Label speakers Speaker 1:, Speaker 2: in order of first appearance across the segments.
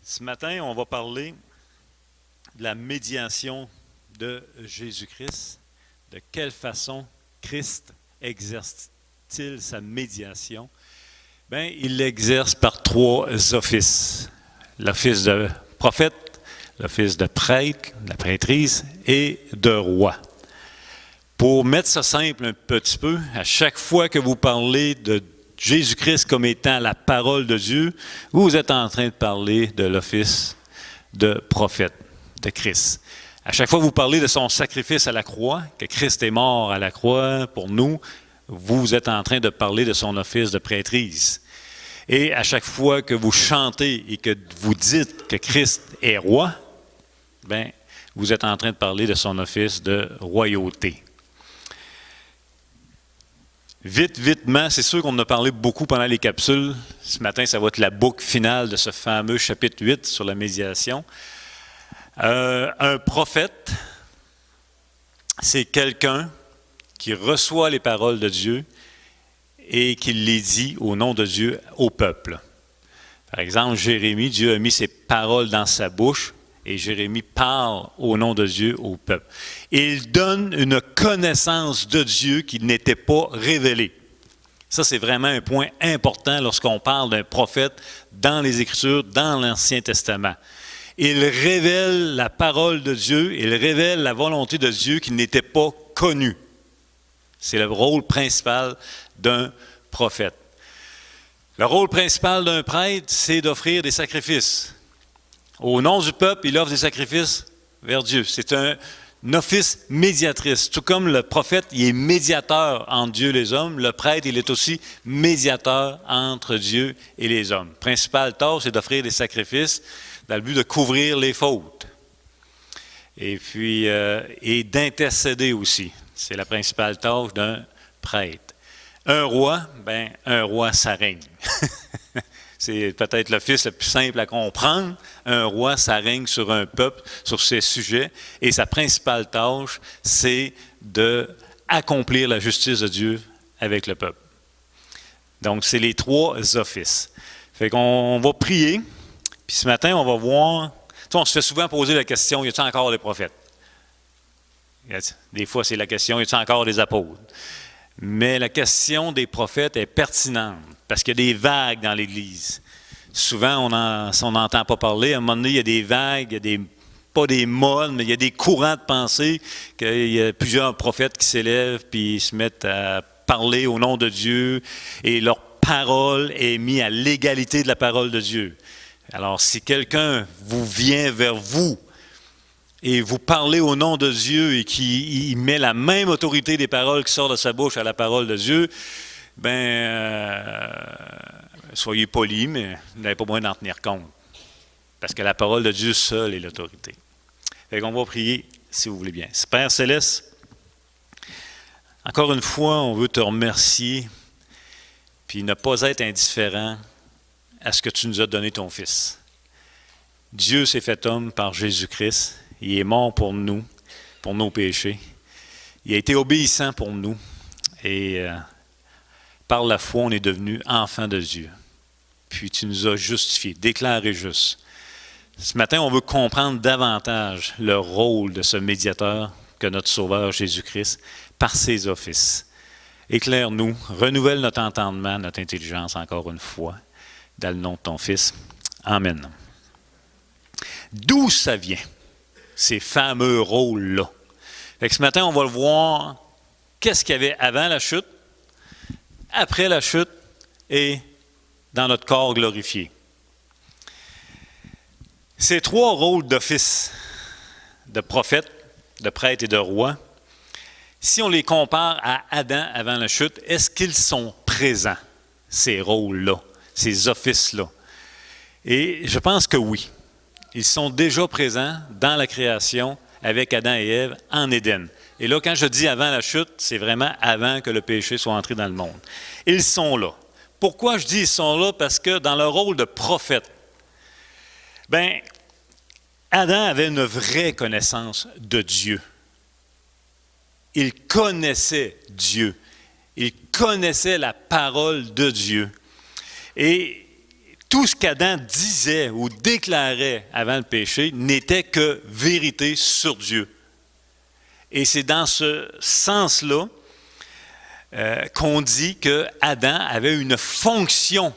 Speaker 1: Ce matin, on va parler de la médiation de Jésus-Christ. De quelle façon Christ exerce-t-il sa médiation? Bien, il l'exerce par trois offices. L'office de prophète, l'office de prêtre, de la prêtrise et de roi. Pour mettre ça simple un petit peu, à chaque fois que vous parlez de Jésus-Christ comme étant la parole de Dieu, vous êtes en train de parler de l'office de prophète de Christ. À chaque fois que vous parlez de son sacrifice à la croix, que Christ est mort à la croix pour nous, vous êtes en train de parler de son office de prêtrise. Et à chaque fois que vous chantez et que vous dites que Christ est roi, bien, vous êtes en train de parler de son office de royauté. Vitement, c'est sûr qu'on en a parlé beaucoup pendant les capsules. Ce matin, ça va être la boucle finale de ce fameux chapitre 8 sur la médiation. Un prophète, c'est quelqu'un qui reçoit les paroles de Dieu et qui les dit au nom de Dieu au peuple. Par exemple, Jérémie, Dieu a mis ses paroles dans sa bouche et Jérémie parle au nom de Dieu au peuple. Il donne une connaissance de Dieu qui n'était pas révélée. Ça, c'est vraiment un point important lorsqu'on parle d'un prophète dans les Écritures, dans l'Ancien Testament. Il révèle la parole de Dieu, il révèle la volonté de Dieu qui n'était pas connue. C'est le rôle principal d'un prophète. Le rôle principal d'un prêtre, c'est d'offrir des sacrifices. Au nom du peuple, il offre des sacrifices vers Dieu. C'est un office médiatrice. Tout comme le prophète, il est médiateur entre Dieu et les hommes, le prêtre, il est aussi médiateur entre Dieu et les hommes. Principale tâche, c'est d'offrir des sacrifices dans le but de couvrir les fautes. Et puis, et d'intercéder aussi. C'est la principale tâche d'un prêtre. Un roi, ça règne. C'est peut-être l'office le plus simple à comprendre. Un roi, ça règne sur un peuple, sur ses sujets, et sa principale tâche, c'est d'accomplir la justice de Dieu avec le peuple. Donc, c'est les trois offices. Fait qu'on va prier, puis ce matin, on va voir. Tu sais, on se fait souvent poser la question, y a-t-il encore des prophètes? Des fois, c'est la question, y a-t-il encore des apôtres? Mais la question des prophètes est pertinente, parce qu'il y a des vagues dans l'Église. Souvent, on n'entend pas parler. À un moment donné, il y a des vagues, il y a pas des modes, mais il y a des courants de pensée, qu'il y a plusieurs prophètes qui s'élèvent, puis ils se mettent à parler au nom de Dieu, et leur parole est mise à l'égalité de la parole de Dieu. Alors, si quelqu'un vient vers vous, et vous parlez au nom de Dieu et qui met la même autorité des paroles qui sortent de sa bouche à la parole de Dieu, soyez polis, mais vous n'avez pas besoin d'en tenir compte. Parce que la parole de Dieu seule est l'autorité. Fait qu'on va prier, si vous voulez bien. Père Céleste, encore une fois, on veut te remercier, puis ne pas être indifférent à ce que tu nous as donné ton Fils. Dieu s'est fait homme par Jésus-Christ. Il est mort pour nous, pour nos péchés. Il a été obéissant pour nous. Et par la foi, on est devenu enfant de Dieu. Puis tu nous as justifiés, déclarés justes. Ce matin, on veut comprendre davantage le rôle de ce médiateur que notre Sauveur Jésus-Christ par ses offices. Éclaire-nous, renouvelle notre entendement, notre intelligence encore une fois, dans le nom de ton Fils. Amen. D'où ça vient? Ces fameux rôles-là. Fait que ce matin, on va le voir, qu'est-ce qu'il y avait avant la chute, après la chute et dans notre corps glorifié. Ces trois rôles d'office, de prophète, de prêtre et de roi, si on les compare à Adam avant la chute, est-ce qu'ils sont présents, ces rôles-là, ces offices-là? Et je pense que oui. Ils sont déjà présents dans la création avec Adam et Ève en Éden. Et là, quand je dis avant la chute, c'est vraiment avant que le péché soit entré dans le monde. Ils sont là. Pourquoi je dis ils sont là? Parce que dans leur rôle de prophète, Adam avait une vraie connaissance de Dieu. Il connaissait Dieu. Il connaissait la parole de Dieu. Et tout ce qu'Adam disait ou déclarait avant le péché n'était que vérité sur Dieu. Et c'est dans ce sens-là qu'on dit que Adam avait une fonction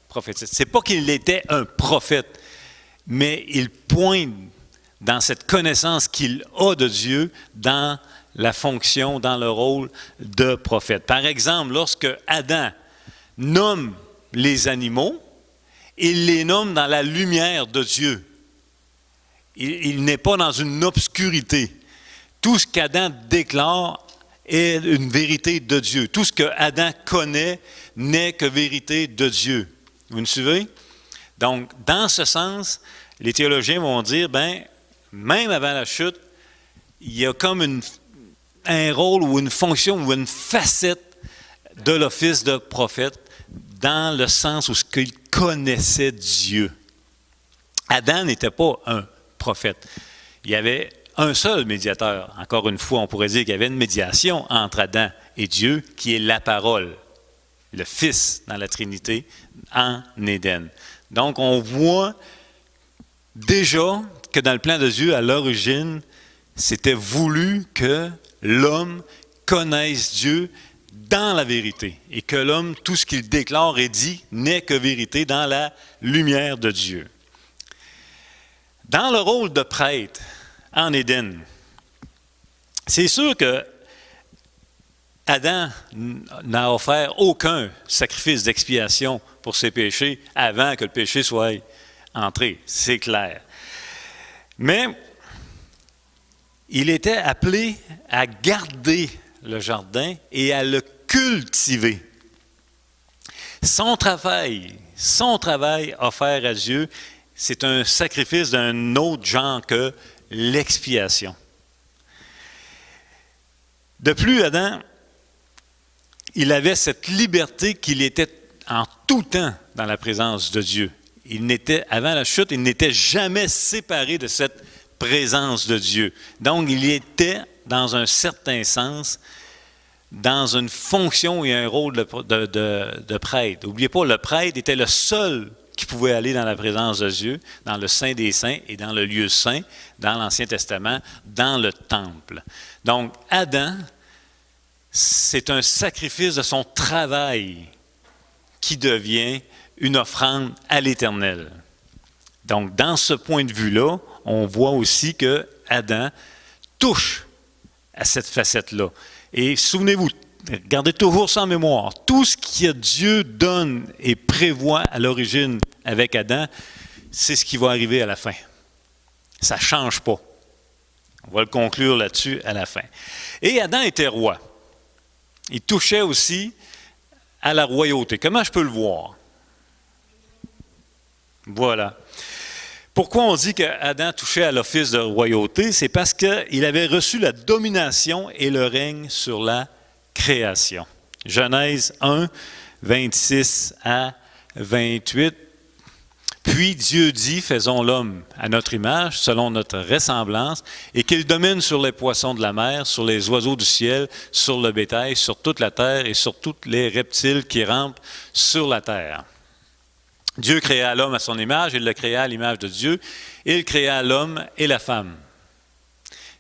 Speaker 1: prophétique. Ce n'est pas qu'il était un prophète, mais il pointe dans cette connaissance qu'il a de Dieu dans la fonction, dans le rôle de prophète. Par exemple, lorsque Adam nomme les animaux, il les nomme dans la lumière de Dieu. Il n'est pas dans une obscurité. Tout ce qu'Adam déclare est une vérité de Dieu. Tout ce que Adam connaît n'est que vérité de Dieu. Vous me suivez? Donc, dans ce sens, les théologiens vont dire, même avant la chute, il y a comme un rôle ou une fonction ou une facette de l'office de prophète dans le sens où ce qu'il connaissait Dieu. Adam n'était pas un prophète. Il y avait un seul médiateur. Encore une fois, on pourrait dire qu'il y avait une médiation entre Adam et Dieu, qui est la parole, le Fils dans la Trinité, en Éden. Donc, on voit déjà que dans le plan de Dieu, à l'origine, c'était voulu que l'homme connaisse Dieu dans la vérité et que l'homme, tout ce qu'il déclare et dit, n'est que vérité dans la lumière de Dieu. Dans le rôle de prêtre en Éden, c'est sûr que Adam n'a offert aucun sacrifice d'expiation pour ses péchés avant que le péché soit entré, c'est clair. Mais il était appelé à garder le jardin et à le cultiver. Son travail offert à Dieu, c'est un sacrifice d'un autre genre que l'expiation. De plus, Adam, il avait cette liberté qu'il était en tout temps dans la présence de Dieu. Avant la chute, il n'était jamais séparé de cette présence de Dieu. Donc, il était, dans un certain sens, dans une fonction et un rôle de prêtre. N'oubliez pas, le prêtre était le seul qui pouvait aller dans la présence de Dieu, dans le Saint des Saints et dans le lieu saint, dans l'Ancien Testament, dans le temple. Donc, Adam, c'est un sacrifice de son travail qui devient une offrande à l'Éternel. Donc, dans ce point de vue-là, on voit aussi que Adam touche à cette facette-là. Et souvenez-vous, gardez toujours ça en mémoire, tout ce que Dieu donne et prévoit à l'origine avec Adam, c'est ce qui va arriver à la fin. Ça ne change pas. On va le conclure là-dessus à la fin. Et Adam était roi. Il touchait aussi à la royauté. Comment je peux le voir? Voilà. Pourquoi on dit qu'Adam touchait à l'office de royauté? C'est parce qu'il avait reçu la domination et le règne sur la création. Genèse 1, 26 à 28. Puis Dieu dit, faisons l'homme à notre image, selon notre ressemblance, et qu'il domine sur les poissons de la mer, sur les oiseaux du ciel, sur le bétail, sur toute la terre et sur tous les reptiles qui rampent sur la terre. Dieu créa l'homme à son image, il le créa à l'image de Dieu, il créa l'homme et la femme.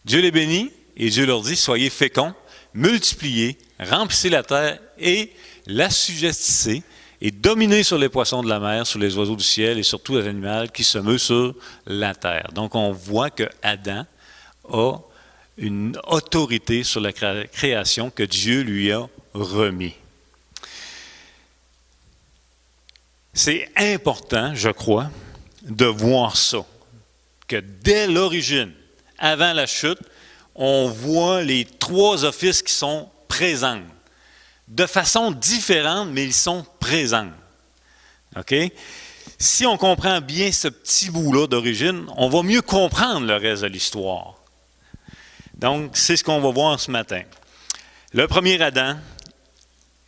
Speaker 1: Dieu les bénit et Dieu leur dit, soyez féconds, multipliez, remplissez la terre et l'assujettissez, et dominez sur les poissons de la mer, sur les oiseaux du ciel et sur tout les animaux qui se meuvent sur la terre. Donc, on voit que Adam a une autorité sur la création que Dieu lui a remis. C'est important, je crois, de voir ça, que dès l'origine, avant la chute, on voit les trois offices qui sont présents. De façon différente, mais ils sont présents. OK? Si on comprend bien ce petit bout-là d'origine, on va mieux comprendre le reste de l'histoire. Donc, c'est ce qu'on va voir ce matin. Le premier Adam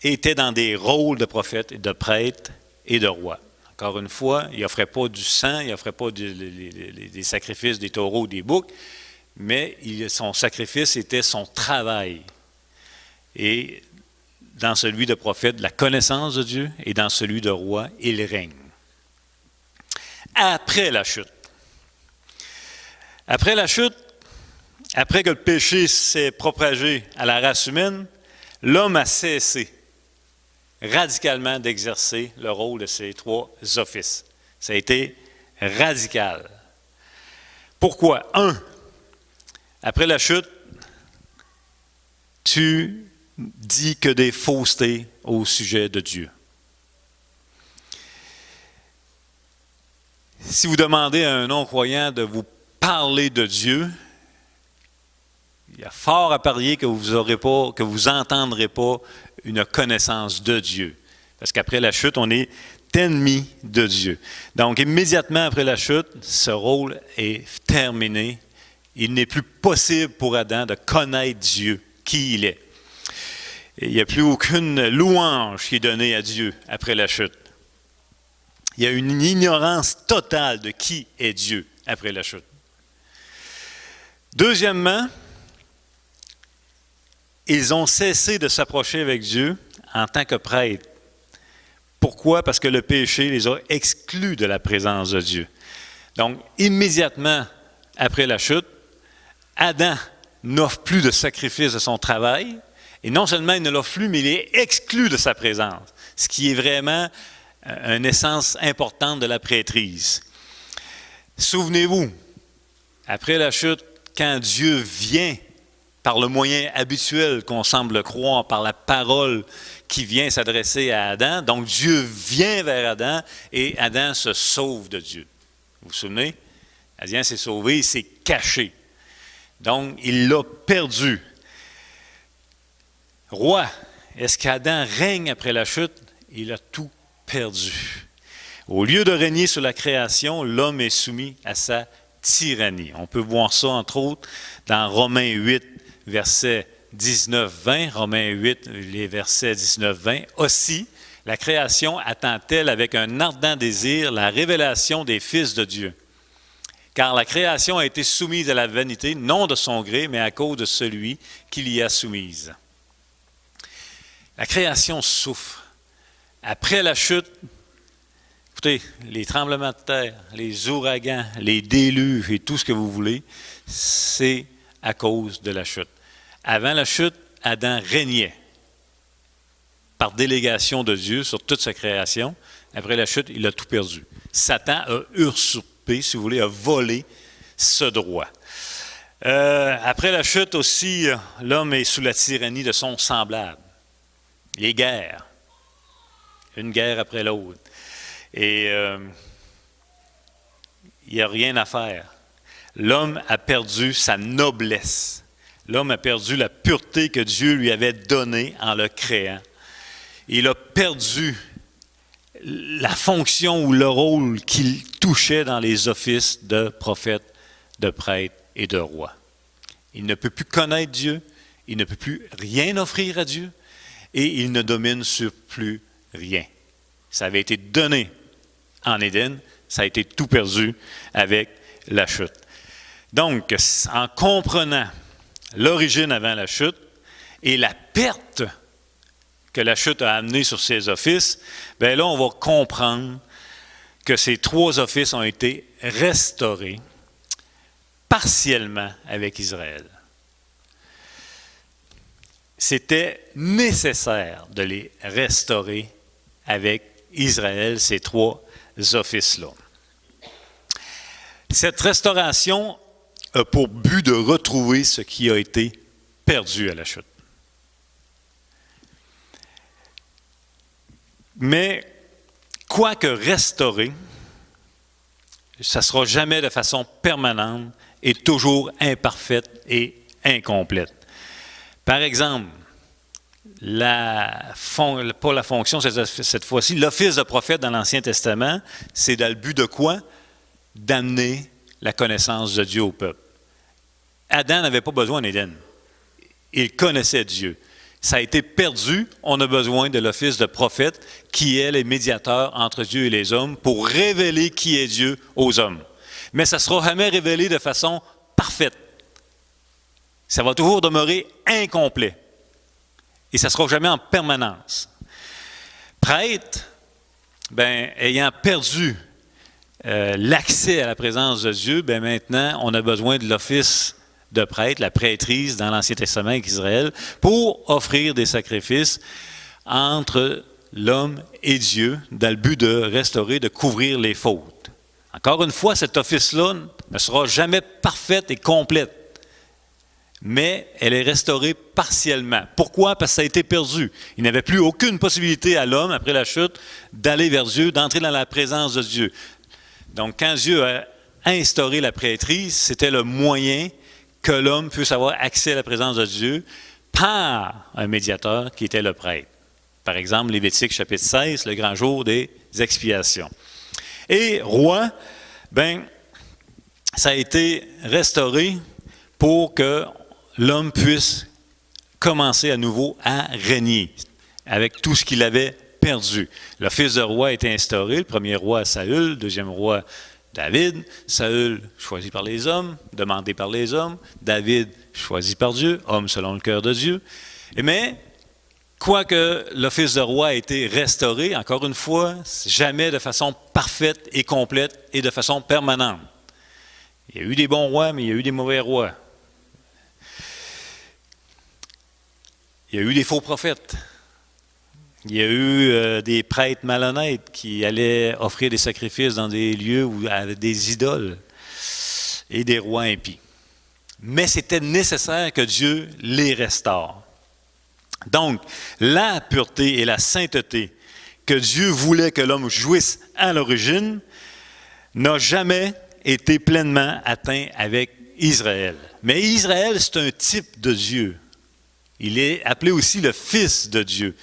Speaker 1: était dans des rôles de prophète, de prêtre et de roi. Encore une fois, il n'offrait pas du sang, il n'offrait pas des sacrifices, des taureaux, des boucs, mais son sacrifice était son travail. Et dans celui de prophète, la connaissance de Dieu, et dans celui de roi, il règne. après la chute. Après la chute, après que le péché s'est propagé à la race humaine, l'homme a cessé radicalement d'exercer le rôle de ces trois offices. Ça a été radical. Pourquoi? Après la chute, tu dis que des faussetés au sujet de Dieu. Si vous demandez à un non-croyant de vous parler de Dieu, il y a fort à parier que vous n'entendrez pas une connaissance de Dieu. Parce qu'après la chute, on est ennemi de Dieu. Donc, immédiatement après la chute, ce rôle est terminé. Il n'est plus possible pour Adam de connaître Dieu, qui il est. Et il n'y a plus aucune louange qui est donnée à Dieu après la chute. Il y a une ignorance totale de qui est Dieu après la chute. Deuxièmement, ils ont cessé de s'approcher avec Dieu en tant que prêtres. Pourquoi? Parce que le péché les a exclus de la présence de Dieu. Donc, immédiatement après la chute, Adam n'offre plus de sacrifice de son travail, et non seulement il ne l'offre plus, mais il est exclu de sa présence, ce qui est vraiment une essence importante de la prêtrise. Souvenez-vous, après la chute, quand Dieu vient par le moyen habituel qu'on semble croire, par la parole qui vient s'adresser à Adam, donc Dieu vient vers Adam et Adam se sauve de Dieu. Vous vous souvenez? Adam s'est sauvé, il s'est caché. Donc, il l'a perdu. Roi, est-ce qu'Adam règne après la chute? Il a tout perdu. Au lieu de régner sur la création, l'homme est soumis à sa tyrannie. On peut voir ça, entre autres, dans Romains 8, versets 19-20. Romains 8, les versets 19-20. Aussi, la création attend-elle avec un ardent désir la révélation des fils de Dieu. Car la création a été soumise à la vanité, non de son gré, mais à cause de celui qui l'y a soumise. La création souffre. Après la chute, écoutez, les tremblements de terre, les ouragans, les déluges et tout ce que vous voulez, c'est à cause de la chute. Avant la chute, Adam régnait par délégation de Dieu sur toute sa création. Après la chute, il a tout perdu. Satan a usurpé, si vous voulez, a volé ce droit. Après la chute aussi, l'homme est sous la tyrannie de son semblable. Les guerres. Une guerre après l'autre. Et il n'y a rien à faire. L'homme a perdu sa noblesse. L'homme a perdu la pureté que Dieu lui avait donnée en le créant. Il a perdu la fonction ou le rôle qu'il touchait dans les offices de prophète, de prêtre et de roi. Il ne peut plus connaître Dieu, il ne peut plus rien offrir à Dieu et il ne domine sur plus rien. Ça avait été donné en Éden, ça a été tout perdu avec la chute. Donc, en comprenant l'origine avant la chute et la perte que la chute a amenée sur ces offices, bien là, on va comprendre que ces trois offices ont été restaurés partiellement avec Israël. C'était nécessaire de les restaurer avec Israël, ces trois offices-là. Cette restauration a pour but de retrouver ce qui a été perdu à la chute. Mais, quoique restauré, ça ne sera jamais de façon permanente et toujours imparfaite et incomplète. Par exemple, pas la fonction cette fois-ci, l'office de prophète dans l'Ancien Testament, c'est dans le but de quoi? D'amener la connaissance de Dieu au peuple. Adam n'avait pas besoin d'Éden. Il connaissait Dieu. Ça a été perdu. On a besoin de l'office de prophète qui est le médiateur entre Dieu et les hommes pour révéler qui est Dieu aux hommes. Mais ça ne sera jamais révélé de façon parfaite. Ça va toujours demeurer incomplet. Et ça ne sera jamais en permanence. Prêtre, ayant perdu l'accès à la présence de Dieu, bien maintenant, on a besoin de l'office de prêtre, la prêtrise dans l'Ancien Testament avec Israël, pour offrir des sacrifices entre l'homme et Dieu, dans le but de restaurer, de couvrir les fautes. Encore une fois, cet office-là ne sera jamais parfaite et complète, mais elle est restaurée partiellement. Pourquoi? Parce que ça a été perdu. Il n'avait plus aucune possibilité à l'homme, après la chute, d'aller vers Dieu, d'entrer dans la présence de Dieu. Donc, quand Dieu a instauré la prêtrise, c'était le moyen que l'homme puisse avoir accès à la présence de Dieu par un médiateur qui était le prêtre. Par exemple, Lévitique chapitre 16, le grand jour des expiations. Et roi, ben, ça a été restauré pour que l'homme puisse commencer à nouveau à régner avec tout ce qu'il avait perdu. L'office de roi a été instauré, le premier roi Saül, le deuxième roi David. Saül choisi par les hommes, demandé par les hommes. David choisi par Dieu, homme selon le cœur de Dieu. Mais quoique l'office de roi a été restauré, encore une fois, jamais de façon parfaite et complète et de façon permanente. Il y a eu des bons rois, mais il y a eu des mauvais rois. Il y a eu des faux prophètes. Il y a eu des prêtres malhonnêtes qui allaient offrir des sacrifices dans des lieux où avaient des idoles et des rois impies. Mais c'était nécessaire que Dieu les restaure. Donc, la pureté et la sainteté que Dieu voulait que l'homme jouisse à l'origine n'a jamais été pleinement atteint avec Israël. Mais Israël, c'est un type de Dieu. Il est appelé aussi le Fils de Dieu.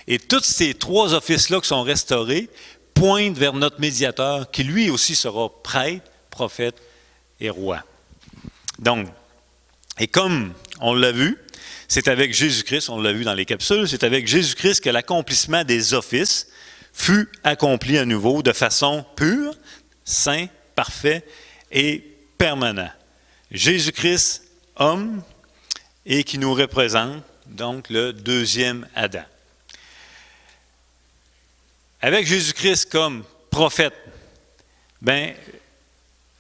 Speaker 1: Et tous ces trois offices-là qui sont restaurés pointent vers notre médiateur qui lui aussi sera prêtre, prophète et roi. Donc, et comme on l'a vu, c'est avec Jésus-Christ, on l'a vu dans les capsules, c'est avec Jésus-Christ que l'accomplissement des offices fut accompli à nouveau de façon pure, saint, parfait et permanent. Jésus-Christ, homme, et qui nous représente, donc le deuxième Adam. Avec Jésus-Christ comme prophète, ben,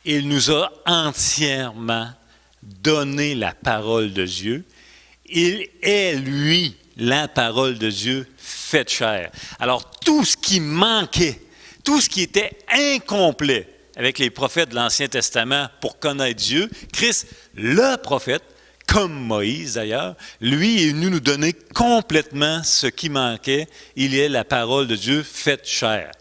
Speaker 1: il nous a entièrement donné la parole de Dieu. Il est, lui, la parole de Dieu faite chair. Alors, tout ce qui manquait, tout ce qui était incomplet avec les prophètes de l'Ancien Testament pour connaître Dieu, Christ, le prophète, comme Moïse d'ailleurs, lui est venu nous donner complètement ce qui manquait. Il est la parole de Dieu faite chair.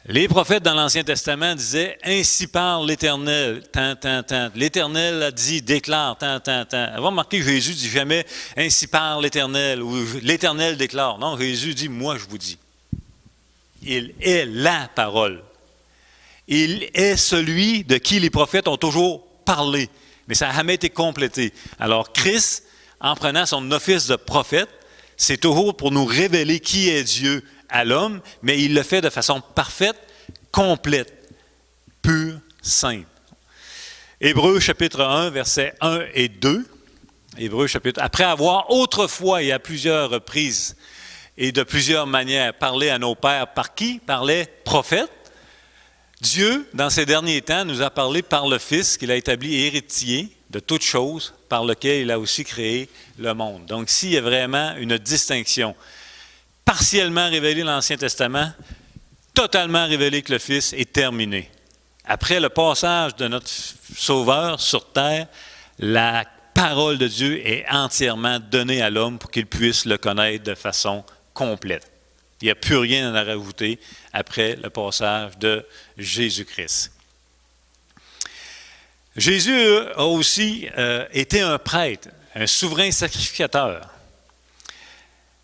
Speaker 1: Les prophètes dans l'Ancien Testament disaient « Ainsi parle l'Éternel, tant, tant, tant. » L'Éternel a dit « Déclare, tant, tant, tant. » Avant de remarquer, Jésus ne dit jamais « Ainsi parle l'Éternel » ou « L'Éternel déclare ». Non, Jésus dit « Moi, je vous dis ». Il est la parole. Il est celui de qui les prophètes ont toujours parlé, mais ça n'a jamais été complété. Alors, Christ, en prenant son office de prophète, c'est toujours pour nous révéler qui est Dieu à l'homme, mais il le fait de façon parfaite, complète, pure, sainte. Hébreux chapitre 1, versets 1 et 2. Hébreux chapitre, après avoir autrefois et à plusieurs reprises et de plusieurs manières parlé à nos pères, par qui? Par les prophètes. Dieu, dans ces derniers temps, nous a parlé par le Fils qu'il a établi héritier de toutes choses, par lequel il a aussi créé le monde. Donc, s'il y a vraiment une distinction, partiellement révélée dans l'Ancien Testament, totalement révélée que le Fils est terminé. Après le passage de notre Sauveur sur terre, la parole de Dieu est entièrement donnée à l'homme pour qu'il puisse le connaître de façon complète. Il n'y a plus rien à rajouter après le passage de Jésus-Christ. Jésus a aussi été un prêtre, un souverain sacrificateur.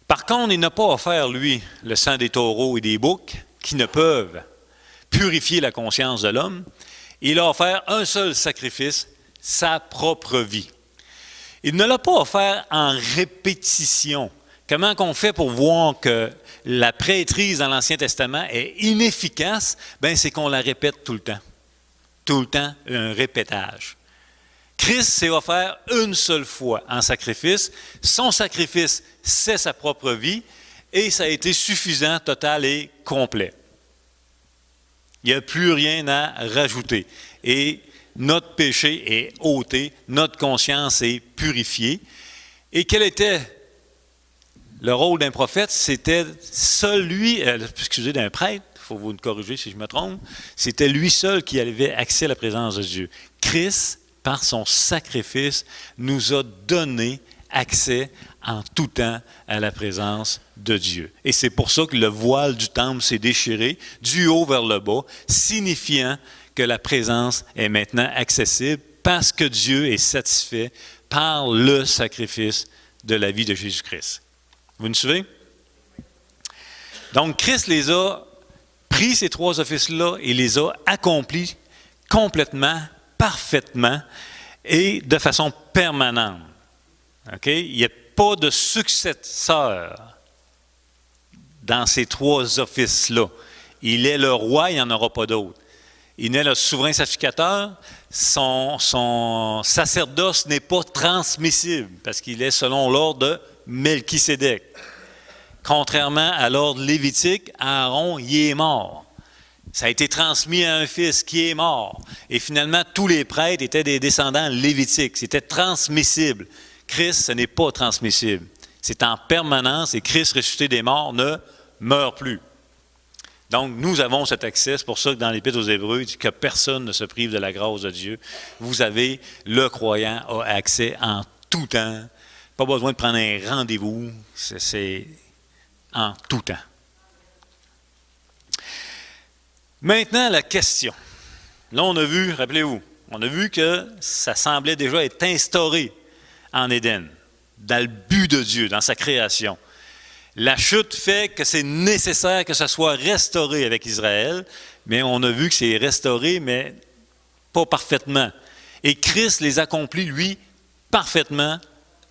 Speaker 1: Par contre, il n'a pas offert, lui, le sang des taureaux et des boucs qui ne peuvent purifier la conscience de l'homme. Il a offert un seul sacrifice, sa propre vie. Il ne l'a pas offert en répétition. Comment qu'on fait pour voir que la prêtrise dans l'Ancien Testament est inefficace? Bien, c'est qu'on la répète tout le temps. Tout le temps, un répétage. Christ s'est offert une seule fois en sacrifice. Son sacrifice, c'est sa propre vie et ça a été suffisant, total et complet. Il n'y a plus rien à rajouter. Et notre péché est ôté, notre conscience est purifiée. Et quel était le rôle d'un prophète? C'était celui, d'un prêtre, il faut vous me corriger si je me trompe, c'était lui seul qui avait accès à la présence de Dieu. Christ, par son sacrifice, nous a donné accès en tout temps à la présence de Dieu. Et c'est pour ça que le voile du temple s'est déchiré du haut vers le bas, signifiant que la présence est maintenant accessible parce que Dieu est satisfait par le sacrifice de la vie de Jésus-Christ. Vous me suivez? Donc, Christ les a pris, ces trois offices-là, et les a accomplis complètement, parfaitement et de façon permanente. Okay? Il n'y a pas de successeur dans ces trois offices-là. Il est le roi, il n'y en aura pas d'autre. Il est le souverain sacrificateur. Son sacerdoce n'est pas transmissible parce qu'il est selon l'ordre de Melchisédek. Contrairement à l'ordre lévitique, Aaron, il est mort. Ça a été transmis à un fils qui est mort. Et finalement, tous les prêtres étaient des descendants lévitiques. C'était transmissible. Christ, ce n'est pas transmissible. C'est en permanence et Christ ressuscité des morts ne meurt plus. Donc, nous avons cet accès. C'est pour ça que dans l'Épître aux Hébreux, il dit que personne ne se prive de la grâce de Dieu. Vous avez, le croyant a accès en tout temps. Pas besoin de prendre un rendez-vous. C'est en tout temps. Maintenant, la question. Là, on a vu, rappelez-vous, on a vu que ça semblait déjà être instauré en Éden, dans le but de Dieu, dans sa création. La chute fait que c'est nécessaire que ça soit restauré avec Israël, mais on a vu que c'est restauré, mais pas parfaitement. Et Christ les accomplit, lui, parfaitement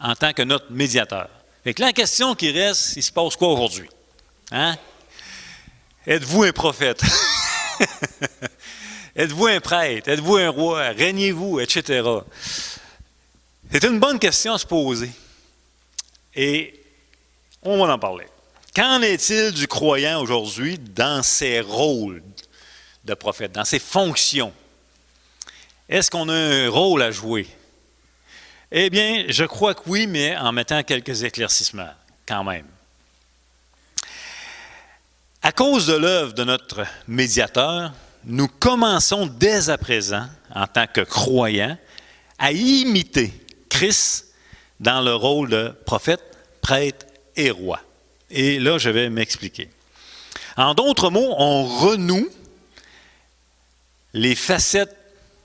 Speaker 1: en tant que notre médiateur. Fait que la question qui reste, il se passe quoi aujourd'hui? Hein? Êtes-vous un prophète? Êtes-vous un prêtre? Êtes-vous un roi? Régnez-vous? Etc. C'est une bonne question à se poser. Et on va en parler. Qu'en est-il du croyant aujourd'hui dans ses rôles de prophète, dans ses fonctions? Est-ce qu'on a un rôle à jouer? Eh bien, je crois que oui, mais en mettant quelques éclaircissements, quand même. À cause de l'œuvre de notre médiateur, nous commençons dès à présent, en tant que croyants, à imiter Christ dans le rôle de prophète, prêtre et roi. Et là, je vais m'expliquer. En d'autres mots, on renoue les facettes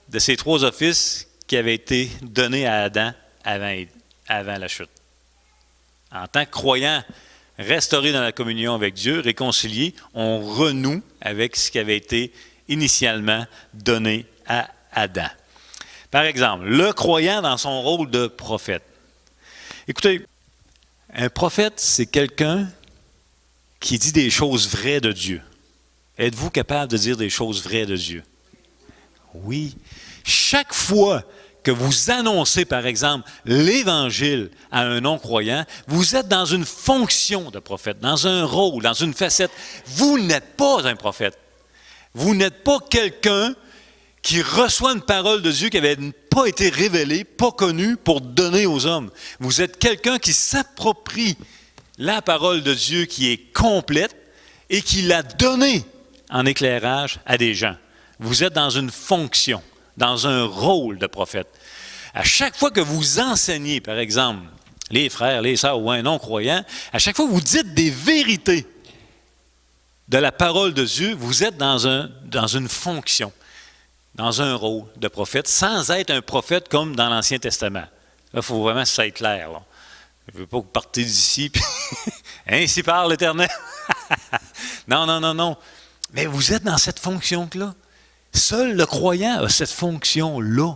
Speaker 1: de ces trois offices qui avaient été donnés à Adam avant la chute. En tant que croyant restauré dans la communion avec Dieu, réconcilié, on renoue avec ce qui avait été initialement donné à Adam. Par exemple, le croyant dans son rôle de prophète. Écoutez, un prophète, c'est quelqu'un qui dit des choses vraies de Dieu. Êtes-vous capable de dire des choses vraies de Dieu? Oui. Chaque fois que vous annoncez, par exemple, l'Évangile à un non-croyant, vous êtes dans une fonction de prophète, dans un rôle, dans une facette. Vous n'êtes pas un prophète. Vous n'êtes pas quelqu'un qui reçoit une parole de Dieu qui n'avait pas été révélée, pas connue, pour donner aux hommes. Vous êtes quelqu'un qui s'approprie la parole de Dieu qui est complète et qui l'a donnée en éclairage à des gens. Vous êtes dans une fonction, dans un rôle de prophète. À chaque fois que vous enseignez, par exemple, les frères, les sœurs ou un non-croyant, à chaque fois que vous dites des vérités de la parole de Dieu, vous êtes dans une fonction, dans un rôle de prophète, sans être un prophète comme dans l'Ancien Testament. Là, il faut vraiment que ça soit clair. Là. Je ne veux pas que vous partez d'ici, puis ainsi parle l'Éternel. Non. Mais vous êtes dans cette fonction-là. Seul le croyant a cette fonction-là.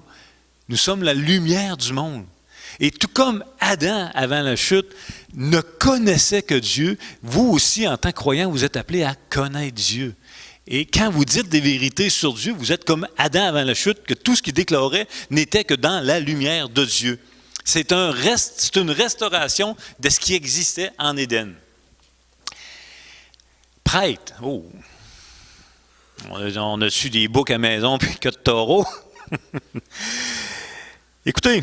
Speaker 1: Nous sommes la lumière du monde. Et tout comme Adam, avant la chute, ne connaissait que Dieu, vous aussi, en tant que croyant, vous êtes appelés à connaître Dieu. Et quand vous dites des vérités sur Dieu, vous êtes comme Adam avant la chute, que tout ce qu'il déclarait n'était que dans la lumière de Dieu. C'est une restauration de ce qui existait en Éden. Prêtre, On a su des boucs à maison puis que de taureaux. Écoutez,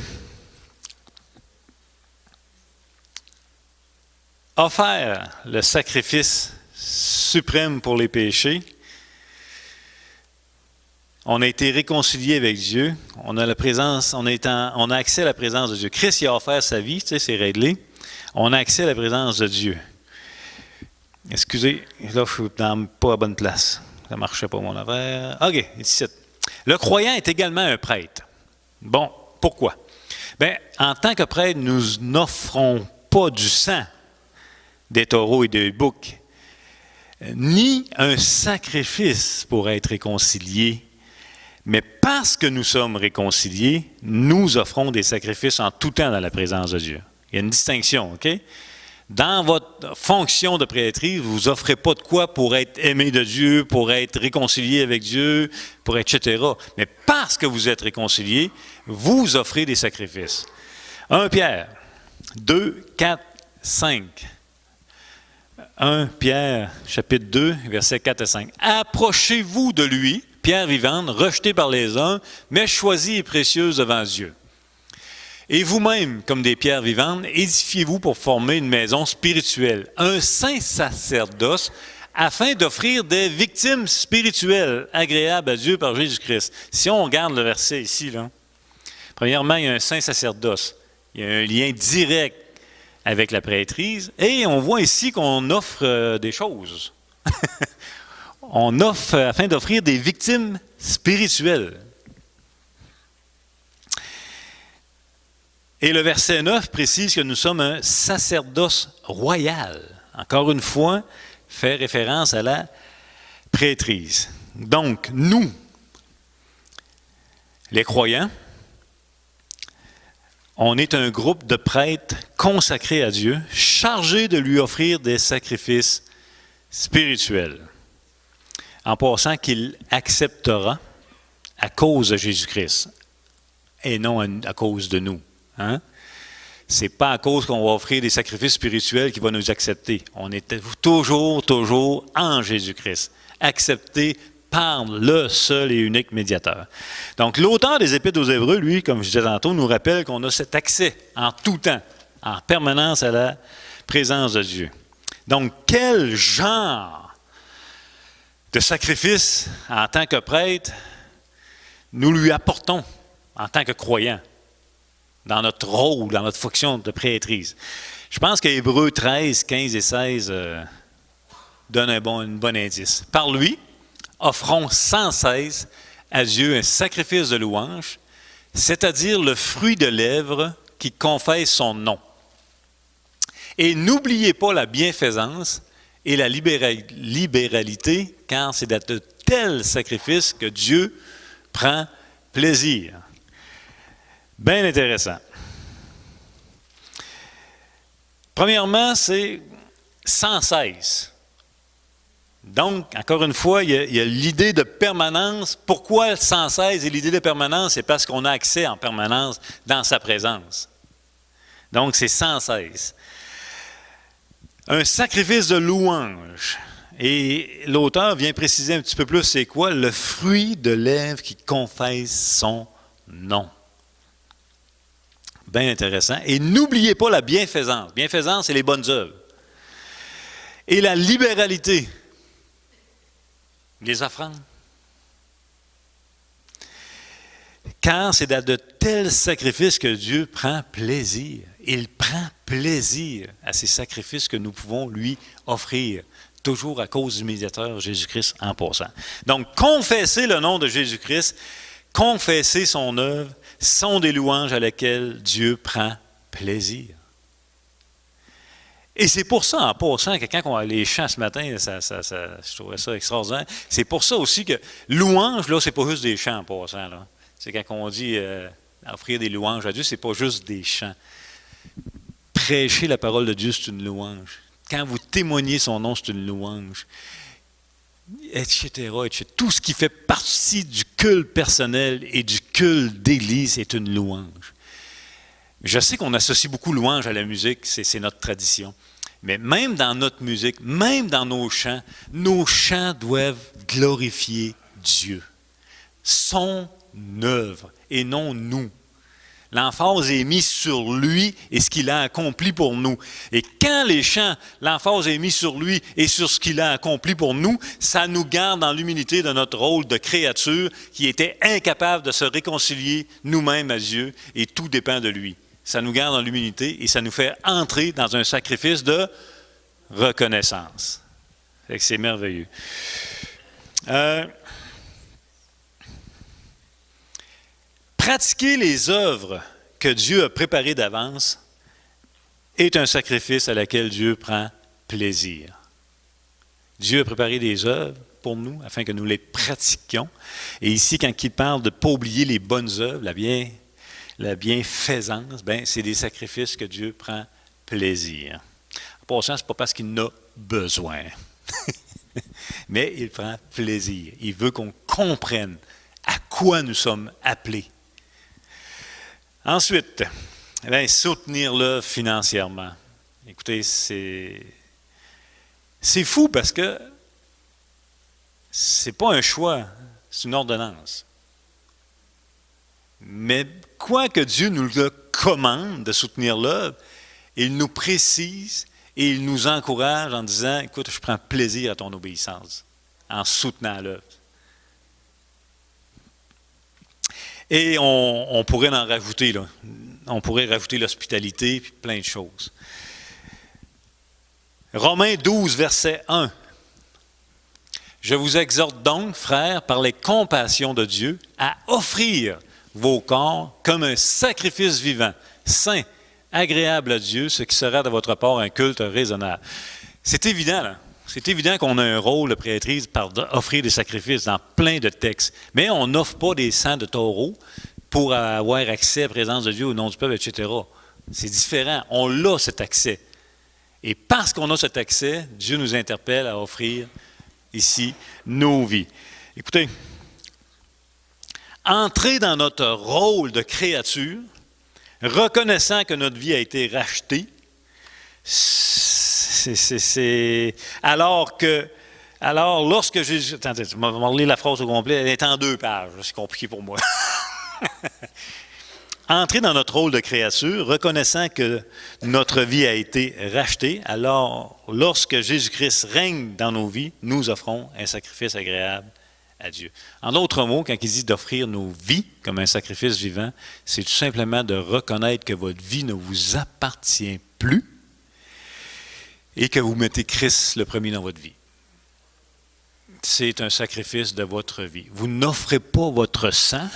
Speaker 1: offert le sacrifice suprême pour les péchés, on a été réconcilié avec Dieu, on a accès à la présence de Dieu. Christ il a offert sa vie, tu sais, c'est réglé. On a accès à la présence de Dieu. Excusez, là, je suis pas à la bonne place. Ça ne marchait pas, mon affaire. OK, ici. Le croyant est également un prêtre. Bon, pourquoi? Bien, en tant que prêtre, nous n'offrons pas du sang des taureaux et des boucs, ni un sacrifice pour être réconciliés, mais parce que nous sommes réconciliés, nous offrons des sacrifices en tout temps dans la présence de Dieu. Il y a une distinction, OK? Dans votre fonction de prêtrise, vous n'offrez pas de quoi pour être aimé de Dieu, pour être réconcilié avec Dieu, pour etc. Mais parce que vous êtes réconcilié, vous offrez des sacrifices. 1 Pierre 2, 4, 5. 1 Pierre, chapitre 2, versets 4 et 5. Approchez-vous de lui, pierre vivante, rejetée par les hommes, mais choisie et précieuse devant Dieu. Et vous-même, comme des pierres vivantes, édifiez-vous pour former une maison spirituelle, un saint sacerdoce, afin d'offrir des victimes spirituelles agréables à Dieu par Jésus-Christ. Si on regarde le verset ici, là, premièrement, il y a un saint sacerdoce. Il y a un lien direct avec la prêtrise. Et on voit ici qu'on offre des choses. On offre afin d'offrir des victimes spirituelles. Et le verset 9 précise que nous sommes un sacerdoce royal. Encore une fois, fait référence à la prêtrise. Donc, nous, les croyants, on est un groupe de prêtres consacrés à Dieu, chargés de lui offrir des sacrifices spirituels. En passant qu'il acceptera à cause de Jésus-Christ et non à cause de nous. Hein? Ce n'est pas à cause qu'on va offrir des sacrifices spirituels qu'il va nous accepter. On est toujours en Jésus-Christ, accepté par le seul et unique médiateur. Donc, l'auteur des Épîtres aux Hébreux, lui, comme je disais tantôt, nous rappelle qu'on a cet accès en tout temps, en permanence à la présence de Dieu. Donc, quel genre de sacrifice en tant que prêtre nous lui apportons en tant que croyants? Dans notre rôle, dans notre fonction de prêtrise. Je pense que Hébreux 13, 15 et 16 donnent un bon indice. Par lui, offrons sans cesse à Dieu un sacrifice de louange, c'est-à-dire le fruit de lèvres qui confesse son nom. Et n'oubliez pas la bienfaisance et la libéralité, car c'est de tels sacrifices que Dieu prend plaisir. Bien intéressant. Premièrement, c'est sans cesse. Donc, encore une fois, il y a l'idée de permanence. Pourquoi sans cesse et l'idée de permanence? C'est parce qu'on a accès en permanence dans sa présence. Donc, c'est sans cesse. Un sacrifice de louange. Et l'auteur vient préciser un petit peu plus c'est quoi? Le fruit de lèvres qui confesse son nom. Bien intéressant. Et n'oubliez pas la bienfaisance. Bienfaisance, c'est les bonnes œuvres. Et la libéralité. Les offrandes. Car c'est dans de tels sacrifices que Dieu prend plaisir. Il prend plaisir à ces sacrifices que nous pouvons lui offrir, toujours à cause du médiateur Jésus-Christ en passant. Donc, confesser le nom de Jésus-Christ, confesser son œuvre, sont des louanges à lesquelles Dieu prend plaisir. Et c'est pour ça, en passant, que quand on a les chants ce matin, je trouvais ça extraordinaire. C'est pour ça aussi que louange, là, c'est pas juste des chants en passant. Là. C'est quand on dit offrir des louanges à Dieu, c'est pas juste des chants. Prêcher la parole de Dieu, c'est une louange. Quand vous témoignez son nom, c'est une louange. Etc., etc. Tout ce qui fait partie du culte personnel et du culte d'Église est une louange. Je sais qu'on associe beaucoup louange à la musique, c'est notre tradition. Mais même dans notre musique, même dans nos chants doivent glorifier Dieu. Son œuvre et non nous. L'emphase est mise sur lui et ce qu'il a accompli pour nous. Et quand les chants, l'emphase est mise sur lui et sur ce qu'il a accompli pour nous, ça nous garde dans l'humilité de notre rôle de créature qui était incapable de se réconcilier nous-mêmes à Dieu et tout dépend de lui. Ça nous garde dans l'humilité et ça nous fait entrer dans un sacrifice de reconnaissance. C'est merveilleux. Pratiquer les œuvres que Dieu a préparées d'avance est un sacrifice à laquelle Dieu prend plaisir. Dieu a préparé des œuvres pour nous afin que nous les pratiquions. Et ici, quand il parle de ne pas oublier les bonnes œuvres, la bienfaisance, c'est des sacrifices que Dieu prend plaisir. En passant, ce n'est pas parce qu'il en a besoin, mais il prend plaisir. Il veut qu'on comprenne à quoi nous sommes appelés. Ensuite, soutenir l'œuvre financièrement. Écoutez, c'est fou parce que c'est pas un choix, c'est une ordonnance. Mais quoi que Dieu nous le commande de soutenir l'œuvre, il nous précise et il nous encourage en disant, écoute, je prends plaisir à ton obéissance en soutenant l'œuvre. Et on pourrait en rajouter, là. On pourrait rajouter l'hospitalité, puis plein de choses. Romains 12, verset 1. Je vous exhorte donc, frères, par les compassions de Dieu, à offrir vos corps comme un sacrifice vivant, saint, agréable à Dieu, ce qui sera de votre part un culte raisonnable. C'est évident, là. C'est évident qu'on a un rôle de prêtrise par offrir des sacrifices dans plein de textes. Mais on n'offre pas des sangs de taureau pour avoir accès à la présence de Dieu au nom du peuple, etc. C'est différent. On a cet accès. Et parce qu'on a cet accès, Dieu nous interpelle à offrir ici nos vies. Écoutez, entrer dans notre rôle de créature, reconnaissant que notre vie a été rachetée, alors lorsque Jésus... Attendez, je vais relire la phrase au complet, elle est en 2 pages, c'est compliqué pour moi. Entrer dans notre rôle de créature, reconnaissant que notre vie a été rachetée, alors lorsque Jésus-Christ règne dans nos vies, nous offrons un sacrifice agréable à Dieu. En d'autres mots, quand il dit d'offrir nos vies comme un sacrifice vivant, c'est tout simplement de reconnaître que votre vie ne vous appartient plus et que vous mettez Christ le premier dans votre vie. C'est un sacrifice de votre vie. Vous n'offrez pas votre sang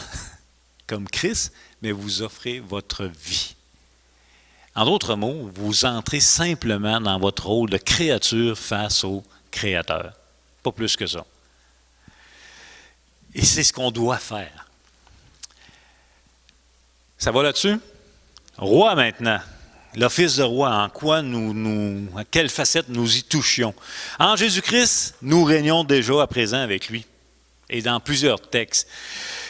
Speaker 1: comme Christ, mais vous offrez votre vie. En d'autres mots, vous entrez simplement dans votre rôle de créature face au Créateur. Pas plus que ça. Et c'est ce qu'on doit faire. Ça va là-dessus? Roi maintenant. L'office de roi, en quoi à quelle facette nous y touchions. En Jésus-Christ, nous régnons déjà à présent avec lui. Et dans plusieurs textes.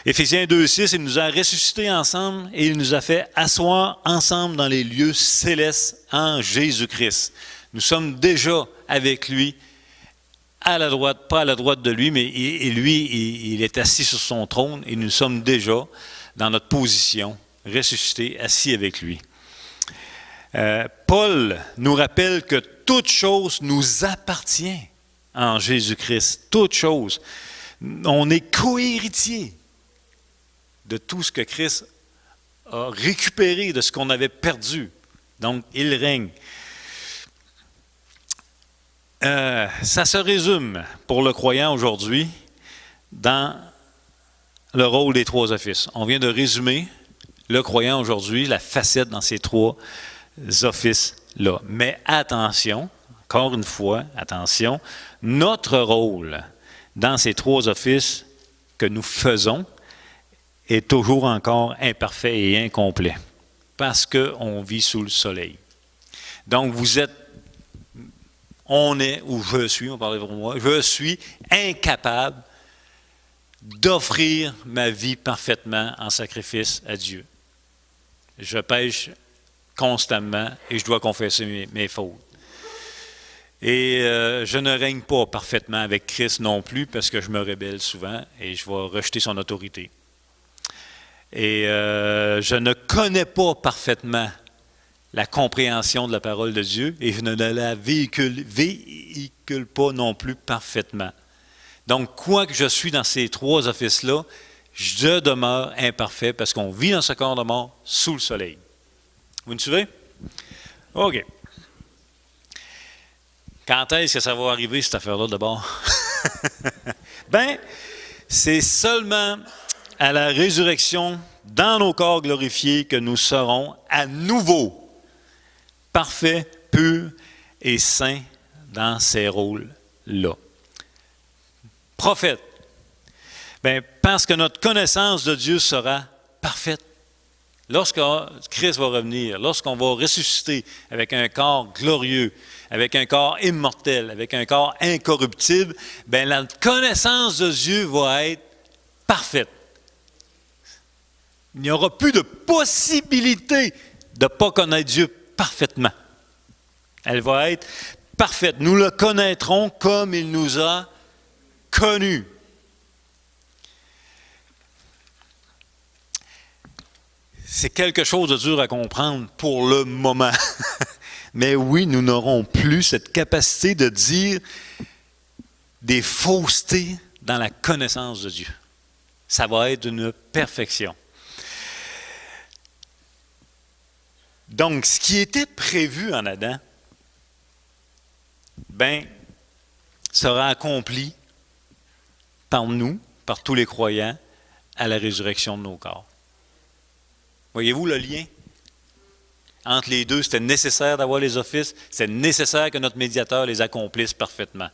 Speaker 1: Éphésiens 2,6, il nous a ressuscités ensemble et il nous a fait asseoir ensemble dans les lieux célestes en Jésus-Christ. Nous sommes déjà avec lui, à la droite, pas à la droite de lui, mais lui, il est assis sur son trône et nous sommes déjà dans notre position, ressuscités, assis avec lui. Paul nous rappelle que toute chose nous appartient en Jésus-Christ. Toute chose. On est co-héritier de tout ce que Christ a récupéré, de ce qu'on avait perdu. Donc, il règne. Ça se résume pour le croyant aujourd'hui dans le rôle des 3 offices. On vient de résumer le croyant aujourd'hui, la facette dans ces 3 offices-là. Mais attention, encore une fois, attention, notre rôle dans ces 3 offices que nous faisons est toujours encore imparfait et incomplet parce qu'on vit sous le soleil. Donc, on est, ou je suis, on parlait pour moi, je suis incapable d'offrir ma vie parfaitement en sacrifice à Dieu. Je pêche constamment et je dois confesser mes fautes. Et je ne règne pas parfaitement avec Christ non plus parce que je me rébelle souvent et je vais rejeter son autorité. Et je ne connais pas parfaitement la compréhension de la parole de Dieu et je ne la véhicule pas non plus parfaitement. Donc, quoi que je suis dans ces trois offices-là, je demeure imparfait parce qu'on vit dans ce corps de mort sous le soleil. Vous me suivez? OK. Quand est-ce que ça va arriver, cette affaire-là, d'abord? Bien, c'est seulement à la résurrection dans nos corps glorifiés que nous serons à nouveau parfaits, purs et saints dans ces rôles-là. Prophète. Bien, parce que notre connaissance de Dieu sera parfaite. Lorsque Christ va revenir, lorsqu'on va ressusciter avec un corps glorieux, avec un corps immortel, avec un corps incorruptible, bien, la connaissance de Dieu va être parfaite. Il n'y aura plus de possibilité de ne pas connaître Dieu parfaitement. Elle va être parfaite. Nous le connaîtrons comme il nous a connus. C'est quelque chose de dur à comprendre pour le moment. Mais oui, nous n'aurons plus cette capacité de dire des faussetés dans la connaissance de Dieu. Ça va être une perfection. Donc, ce qui était prévu en Adam, bien, sera accompli par nous, par tous les croyants, à la résurrection de nos corps. Voyez-vous le lien? Entre les deux, c'était nécessaire d'avoir les offices, c'est nécessaire que notre médiateur les accomplisse parfaitement.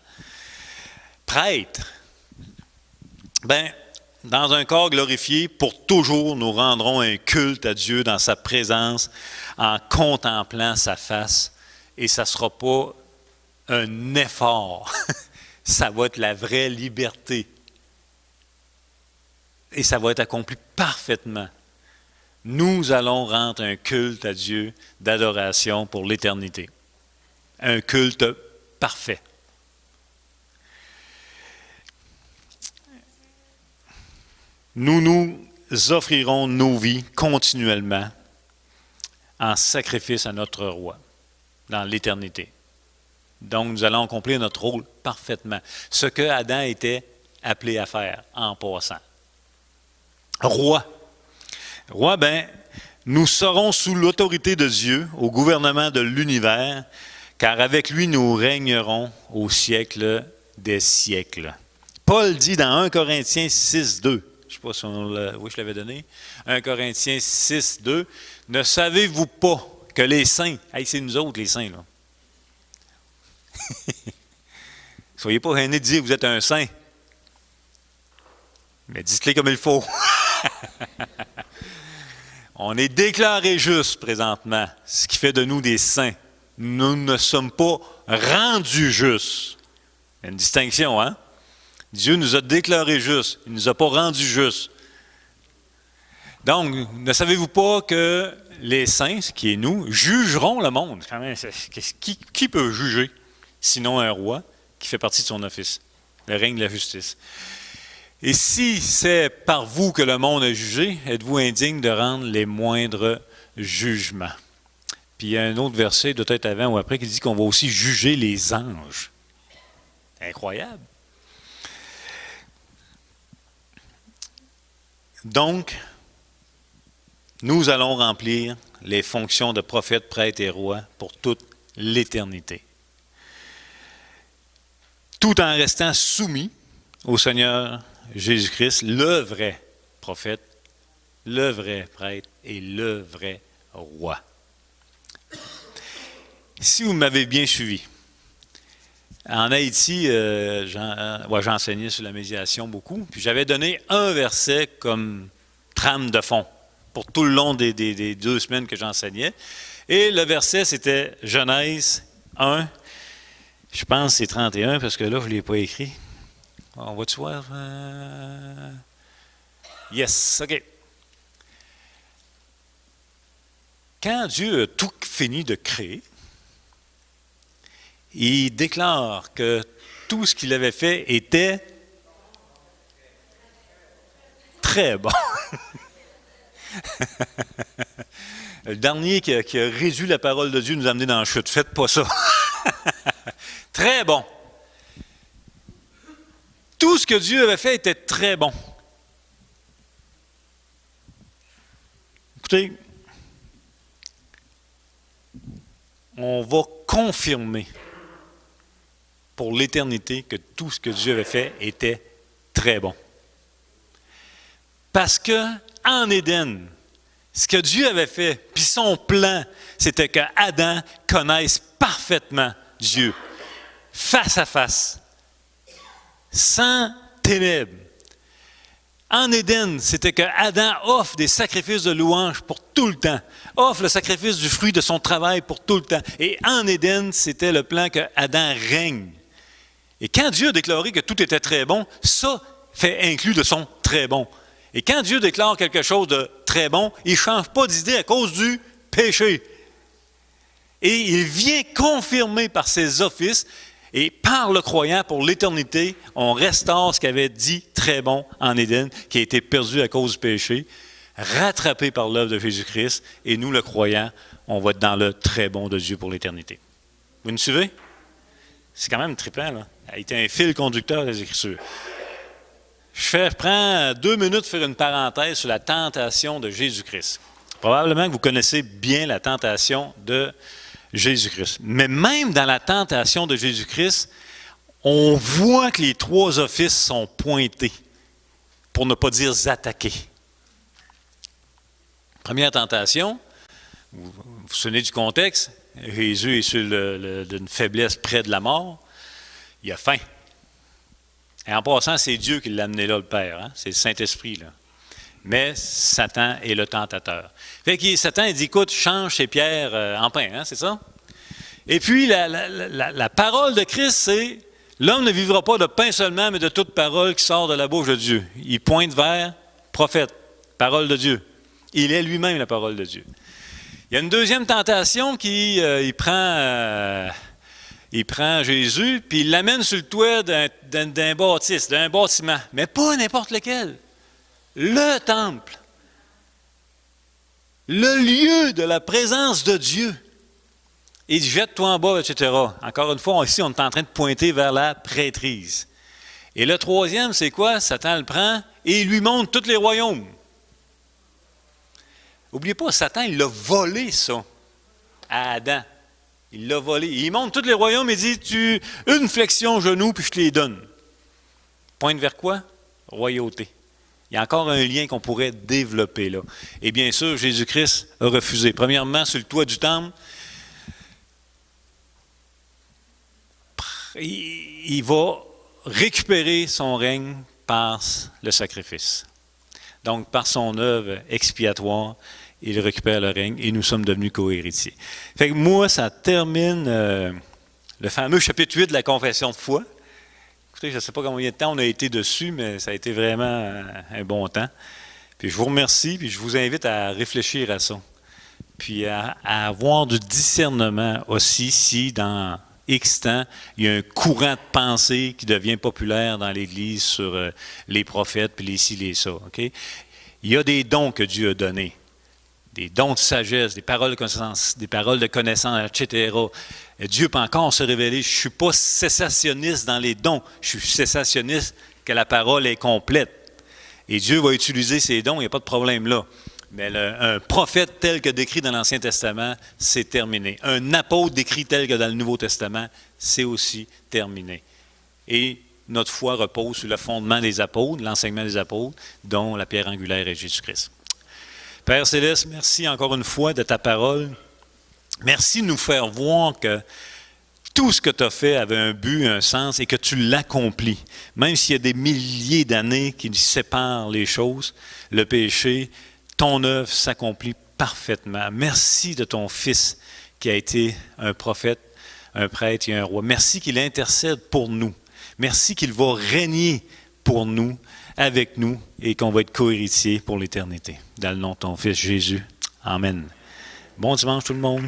Speaker 1: Prêtre, bien, dans un corps glorifié, pour toujours, nous rendrons un culte à Dieu dans sa présence en contemplant sa face. Et ça ne sera pas un effort, ça va être la vraie liberté. Et ça va être accompli parfaitement. Nous allons rendre un culte à Dieu d'adoration pour l'éternité. Un culte parfait. Nous nous offrirons nos vies continuellement en sacrifice à notre roi dans l'éternité. Donc, nous allons accomplir notre rôle parfaitement. Ce que Adam était appelé à faire en passant. Roi. Roi, bien, nous serons sous l'autorité de Dieu, au gouvernement de l'univers, car avec lui nous régnerons au siècle des siècles. Paul dit dans 1 Corinthiens 6, 2, je ne sais pas si je l'avais donné, 1 Corinthiens 6, 2, ne savez-vous pas que les saints, hey, c'est nous autres les saints, là. Soyez pas gênés de dire que vous êtes un saint, mais dites-le comme il faut. On est déclarés justes présentement, ce qui fait de nous des saints. Nous ne sommes pas rendus justes. Il y a une distinction, hein? Dieu nous a déclarés justes, il ne nous a pas rendus justes. Donc, ne savez-vous pas que les saints, ce qui est nous, jugeront le monde? Quand même, qui peut juger, sinon un roi qui fait partie de son office, le règne de la justice? Et si c'est par vous que le monde a jugé, êtes-vous indigne de rendre les moindres jugements? Puis il y a un autre verset, doit être avant ou après, qui dit qu'on va aussi juger les anges. Incroyable. Donc, nous allons remplir les fonctions de prophète, prêtre et roi pour toute l'éternité. Tout en restant soumis au Seigneur Jésus-Christ, le vrai prophète, le vrai prêtre et le vrai roi. Si vous m'avez bien suivi, en Haïti, j'enseignais sur la médiation beaucoup, puis j'avais donné un verset comme trame de fond pour tout le long des 2 semaines que j'enseignais. Et le verset, c'était Genèse 1, je pense que c'est 31, parce que là, je ne l'ai pas écrit. On va-tu voir? Yes, OK. Quand Dieu a tout fini de créer, il déclare que tout ce qu'il avait fait était très bon. Le dernier qui a réduit la parole de Dieu nous a amené dans la chute. Faites pas ça. Très bon. Tout ce que Dieu avait fait était très bon. Écoutez, on va confirmer pour l'éternité que tout ce que Dieu avait fait était très bon. Parce que en Éden, ce que Dieu avait fait, puis son plan, c'était que Adam connaisse parfaitement Dieu, face à face, sans ténèbres. En Éden, c'était que Adam offre des sacrifices de louange pour tout le temps, offre le sacrifice du fruit de son travail pour tout le temps. Et en Éden, c'était le plan que Adam règne. Et quand Dieu a déclaré que tout était très bon, ça fait inclus de son très bon. Et quand Dieu déclare quelque chose de très bon, il ne change pas d'idée à cause du péché. Et il vient confirmer par ses offices et par le croyant pour l'éternité, on restaure ce qu'il avait dit très bon en Éden, qui a été perdu à cause du péché, rattrapé par l'œuvre de Jésus-Christ. Et nous, le croyant, on va être dans le très bon de Dieu pour l'éternité. Vous me suivez? C'est quand même trippant, là. Il a été un fil conducteur des Écritures. Je prends 2 minutes pour faire une parenthèse sur la tentation de Jésus-Christ. Probablement que vous connaissez bien la tentation de Jésus-Christ. Mais même dans la tentation de Jésus-Christ, on voit que les 3 offices sont pointés, pour ne pas dire attaqués. Première tentation, vous vous souvenez du contexte, Jésus est sur d'une faiblesse près de la mort, il a faim. Et en passant, c'est Dieu qui l'a amené là, le Père. Hein? C'est le Saint-Esprit, là. Mais Satan est le tentateur. Fait que Satan, il dit, écoute, change ces pierres en pain, hein? C'est ça? Et puis, la parole de Christ, c'est, l'homme ne vivra pas de pain seulement, mais de toute parole qui sort de la bouche de Dieu. Il pointe vers prophète, parole de Dieu. Il est lui-même la parole de Dieu. Il y a une deuxième tentation qui, il prend Jésus, puis il l'amène sur le toit d'un bâtiment, mais pas n'importe lequel. Le temple. Le lieu de la présence de Dieu. Il dit, jette-toi en bas, etc. Encore une fois, ici, on est en train de pointer vers la prêtrise. Et le troisième, c'est quoi? Satan le prend et il lui montre tous les royaumes. N'oubliez pas, Satan, il a volé ça à Adam. Il l'a volé. Il montre tous les royaumes et dit, une flexion genou, puis je te les donne. Pointe vers quoi? Royauté. Il y a encore un lien qu'on pourrait développer là. Et bien sûr, Jésus-Christ a refusé. Premièrement, sur le toit du temple, il va récupérer son règne par le sacrifice. Donc, par son œuvre expiatoire, il récupère le règne et nous sommes devenus co-héritiers. Fait que moi, ça termine le fameux chapitre 8 de la confession de foi. Écoutez, je ne sais pas combien de temps on a été dessus, mais ça a été vraiment un bon temps. Puis je vous remercie, puis je vous invite à réfléchir à ça. Puis à avoir du discernement aussi si dans X temps, il y a un courant de pensée qui devient populaire dans l'Église sur les prophètes, puis les ci, les ça. Okay? Il y a des dons que Dieu a donnés. Des dons de sagesse, des paroles de connaissance, etc. Et Dieu peut encore se révéler. Je ne suis pas cessationniste dans les dons. Je suis cessationniste que la parole est complète. Et Dieu va utiliser ces dons, il n'y a pas de problème là. Mais un prophète tel que décrit dans l'Ancien Testament, c'est terminé. Un apôtre décrit tel que dans le Nouveau Testament, c'est aussi terminé. Et notre foi repose sur le fondement des apôtres, l'enseignement des apôtres, dont la pierre angulaire est Jésus-Christ. Père Céleste, merci encore une fois de ta parole. Merci de nous faire voir que tout ce que tu as fait avait un but, un sens et que tu l'accomplis. Même s'il y a des milliers d'années qui séparent les choses, le péché, ton œuvre s'accomplit parfaitement. Merci de ton Fils qui a été un prophète, un prêtre et un roi. Merci qu'il intercède pour nous. Merci qu'il va régner pour nous, avec nous, et qu'on va être co-héritiers pour l'éternité. Dans le nom de ton Fils Jésus. Amen. Bon dimanche tout le monde.